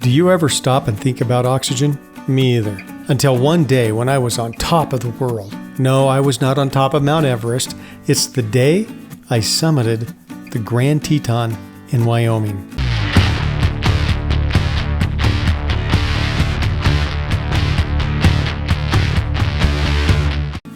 Do you ever stop and think about oxygen? Me either. Until one day when I was on top of the world. No, I was not on top of Mount Everest. It's the day I summited the Grand Teton in Wyoming.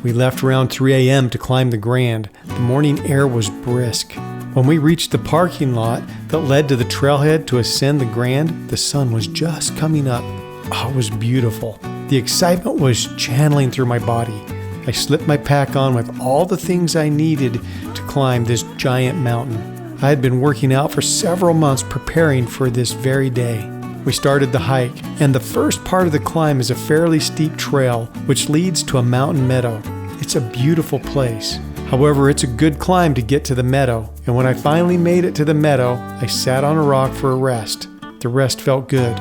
We left around 3 a.m. to climb the Grand. The morning air was brisk. When we reached the parking lot that led to the trailhead to ascend the Grand, the sun was just coming up. Oh, it was beautiful. The excitement was channeling through my body. I slipped my pack on with all the things I needed to climb this giant mountain. I had been working out for several months preparing for this very day. We started the hike, and the first part of the climb is a fairly steep trail which leads to a mountain meadow. It's a beautiful place. However, it's a good climb to get to the meadow, and when I finally made it to the meadow, I sat on a rock for a rest. The rest felt good.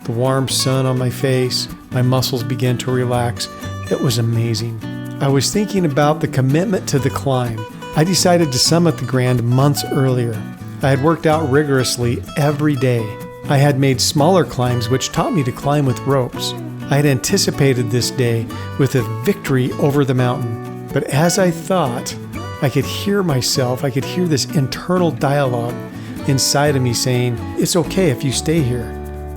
The warm sun on my face, my muscles began to relax. It was amazing. I was thinking about the commitment to the climb. I decided to summit the Grand months earlier. I had worked out rigorously every day. I had made smaller climbs which taught me to climb with ropes. I had anticipated this day with a victory over the mountain. But as I thought, I could hear myself, I could hear this internal dialogue inside of me saying, it's okay if you stay here.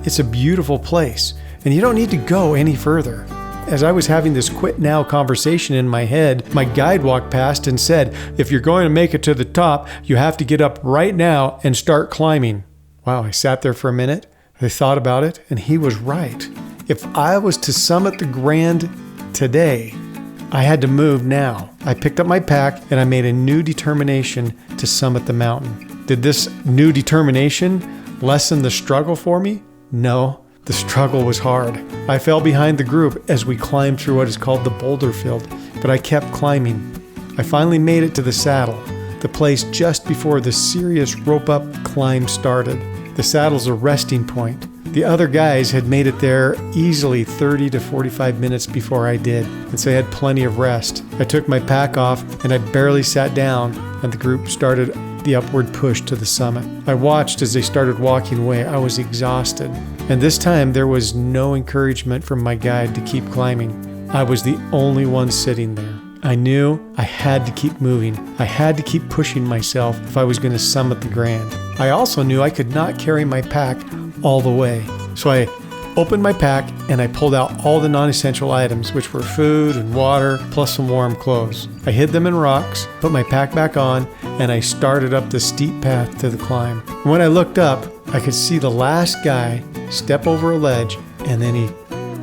It's a beautiful place, and you don't need to go any further. As I was having this quit now conversation in my head, my guide walked past and said, if you're going to make it to the top, you have to get up right now and start climbing. Wow, I sat there for a minute. I thought about it, and he was right. If I was to summit the Grand today, I had to move now. I picked up my pack and I made a new determination to summit the mountain. Did this new determination lessen the struggle for me? No, the struggle was hard. I fell behind the group as we climbed through what is called the boulder field, but I kept climbing. I finally made it to the saddle, the place just before the serious rope-up climb started. The saddle's a resting point. The other guys had made it there easily 30 to 45 minutes before I did, and so I had plenty of rest. I took my pack off, and I barely sat down, and the group started the upward push to the summit. I watched as they started walking away. I was exhausted, and this time there was no encouragement from my guide to keep climbing. I was the only one sitting there. I knew I had to keep moving. I had to keep pushing myself if I was going to summit the Grand. I also knew I could not carry my pack all the way. So I opened my pack and I pulled out all the non-essential items, which were food and water, plus some warm clothes. I hid them in rocks, put my pack back on, and I started up the steep path to the climb. When I looked up, I could see the last guy step over a ledge, and then he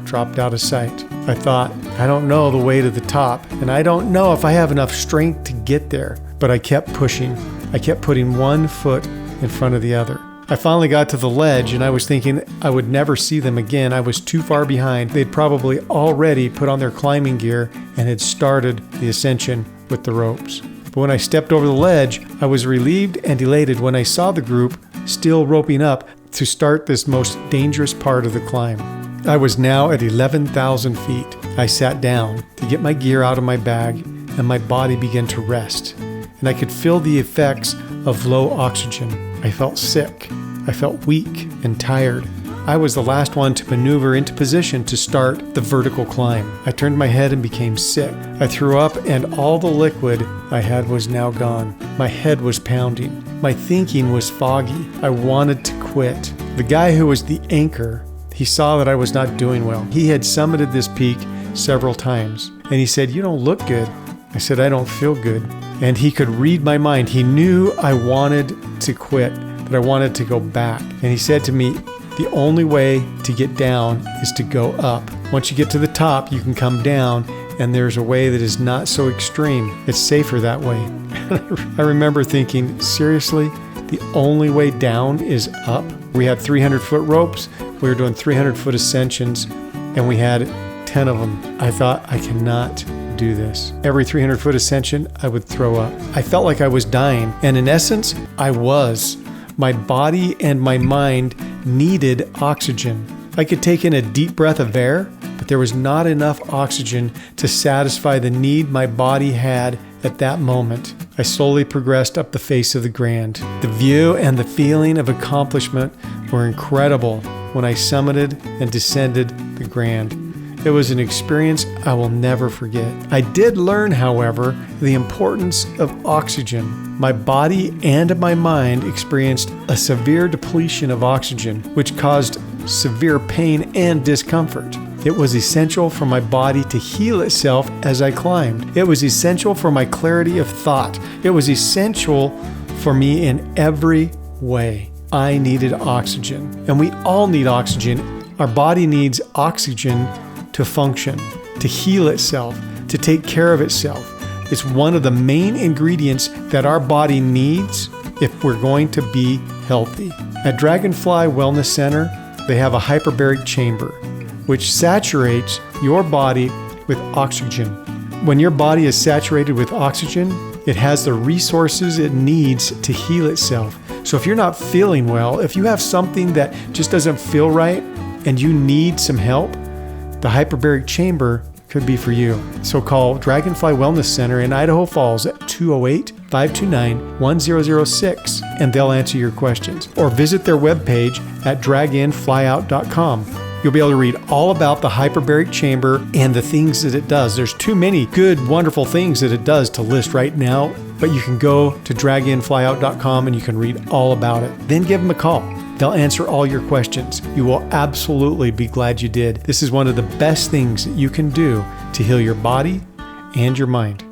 dropped out of sight. I thought, I don't know the way to the top, and I don't know if I have enough strength to get there, but I kept pushing. I kept putting one foot in front of the other. I finally got to the ledge, and I was thinking I would never see them again. I was too far behind. They'd probably already put on their climbing gear and had started the ascension with the ropes. But when I stepped over the ledge, I was relieved and elated when I saw the group still roping up to start this most dangerous part of the climb. I was now at 11,000 feet. I sat down to get my gear out of my bag, and my body began to rest, and I could feel the effects of low oxygen. I felt sick. I felt weak and tired. I was the last one to maneuver into position to start the vertical climb. I turned my head and became sick. I threw up, and all the liquid I had was now gone. My head was pounding. My thinking was foggy. I wanted to quit. The guy who was the anchor, he saw that I was not doing well. He had summited this peak several times, and he said, "You don't look good." I said, "I don't feel good." And he could read my mind. He knew I wanted to quit, but I wanted to go back. And he said to me, the only way to get down is to go up. Once you get to the top, you can come down, and there's a way that is not so extreme. It's safer that way. I remember thinking, seriously, the only way down is up? We had 300-foot ropes. We were doing 300-foot ascensions, and we had 10 of them. I thought, I cannot do this. Every 300-foot ascension, I would throw up. I felt like I was dying, and in essence, I was. My body and my mind needed oxygen. I could take in a deep breath of air, but there was not enough oxygen to satisfy the need my body had at that moment. I slowly progressed up the face of the Grand. The view and the feeling of accomplishment were incredible. when I summited and descended the Grand. It was an experience I will never forget. I did learn, however, the importance of oxygen. My body and my mind experienced a severe depletion of oxygen, which caused severe pain and discomfort. It was essential for my body to heal itself as I climbed. It was essential for my clarity of thought. It was essential for me in every way. I needed oxygen, and we all need oxygen. Our body needs oxygen to function, to heal itself, to take care of itself. It's one of the main ingredients that our body needs if we're going to be healthy. At Dragonfly Wellness Center, they have a hyperbaric chamber, which saturates your body with oxygen. When your body is saturated with oxygen, it has the resources it needs to heal itself. So if you're not feeling well, if you have something that just doesn't feel right and you need some help, the hyperbaric chamber could be for you. So call Dragonfly Wellness Center in Idaho Falls at 208-529-1006 and they'll answer your questions. Or visit their webpage at draginflyout.com. You'll be able to read all about the hyperbaric chamber and the things that it does. There's too many good, wonderful things that it does to list right now, but you can go to draginflyout.com and you can read all about it. Then give them a call. They'll answer all your questions. You will absolutely be glad you did. This is one of the best things that you can do to heal your body and your mind.